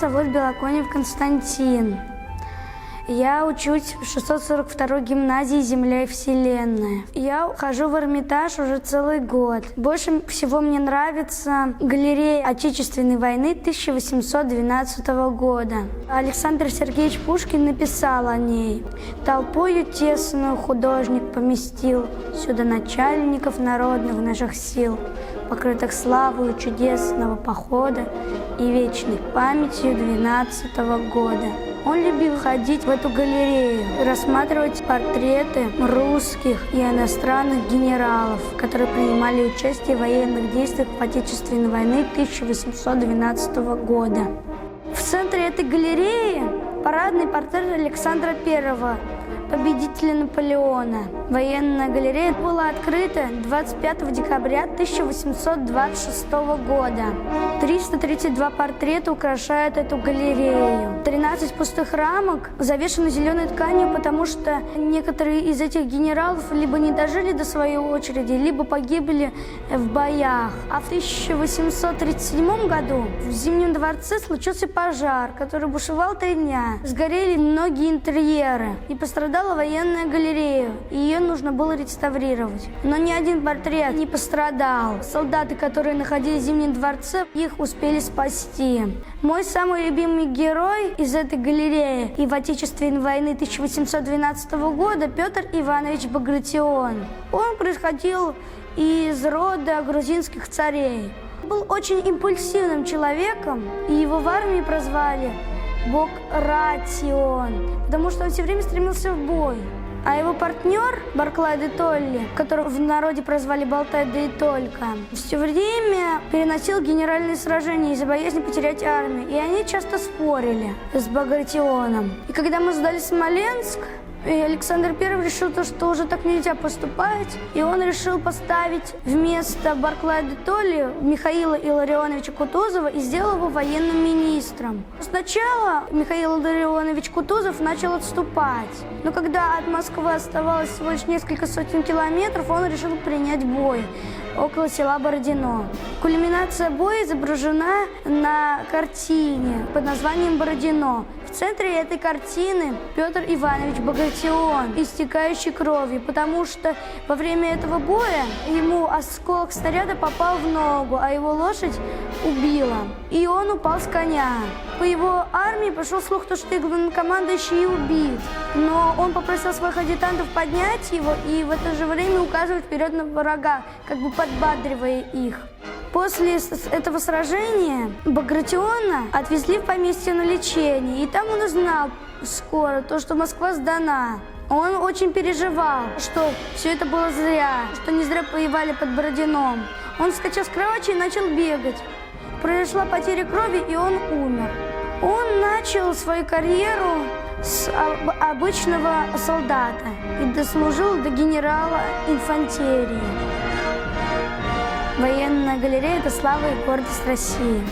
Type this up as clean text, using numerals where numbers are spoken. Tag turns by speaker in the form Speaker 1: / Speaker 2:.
Speaker 1: зовут Белоконев Константин. Я учусь в 642-й гимназии «Земля и Вселенная». Я хожу в Эрмитаж уже целый год. Больше всего мне нравится галерея Отечественной войны 1812 года. Александр Сергеевич Пушкин написал о ней. «Толпою тесную художник поместил сюда начальников народных наших сил, покрытых славою чудесного похода и вечной памятью 12-го года». Он любил ходить в эту галерею, рассматривать портреты русских и иностранных генералов, которые принимали участие в военных действиях в Отечественной войны 1812 года. В центре этой галереи парадный портрет Александра I, победителя Наполеона. Военная галерея была открыта 25 декабря 1826 года. 332 портрета украшают эту галерею. 13 пустых рамок завешаны зеленой тканью, потому что некоторые из этих генералов либо не дожили до своей очереди, либо погибли в боях. А в 1837 году в Зимнем дворце случился пожар, который бушевал 3 дня. Сгорели многие интерьеры и пострадала военная галерея. Ее нужно было реставрировать. Но ни один портрет не пострадал. Солдаты, которые находились в Зимнем дворце, их успели спасти. Мой самый любимый герой из этой галереи и в Отечественной войны 1812 года Петр Иванович Багратион. Он происходил из рода грузинских царей. Был очень импульсивным человеком, и его в армии прозвали Багратион, потому что он все время стремился в бой. А его партнер Барклай де Толли, которого в народе прозвали Болтай да и только, все время переносил генеральные сражения из-за боязни потерять армию. И они часто спорили с Багратионом. И когда мы сдали Смоленск, Александр I решил, что уже так нельзя поступать, и он решил поставить вместо Барклая де Толли Михаила Илларионовича Кутузова и сделал его военным министром. Сначала Михаил Илларионович Кутузов начал отступать, но когда от Москвы оставалось всего лишь несколько сотен километров, он решил принять бой около села Бородино. Кульминация боя изображена на картине под названием «Бородино». В центре этой картины Петр Иванович Багратион, истекающий кровью, потому что во время этого боя ему осколок снаряда попал в ногу, а его лошадь убила. И он упал с коня. По его армии пошел слух, что главнокомандующий убит. Но он попросил своих адъютантов поднять его и в это же время указывать вперед на врага, как бы подбадривая их. После этого сражения Багратиона отвезли в поместье на лечение, и там он узнал скоро то, что Москва сдана. Он очень переживал, что все это было зря, что не зря воевали под Бородином. Он вскочил с кровати и начал бегать. Произошла потеря крови, и он умер. Он начал свою карьеру с обычного солдата и дослужил до генерала инфантерии. Военная галерея – это слава и гордость России.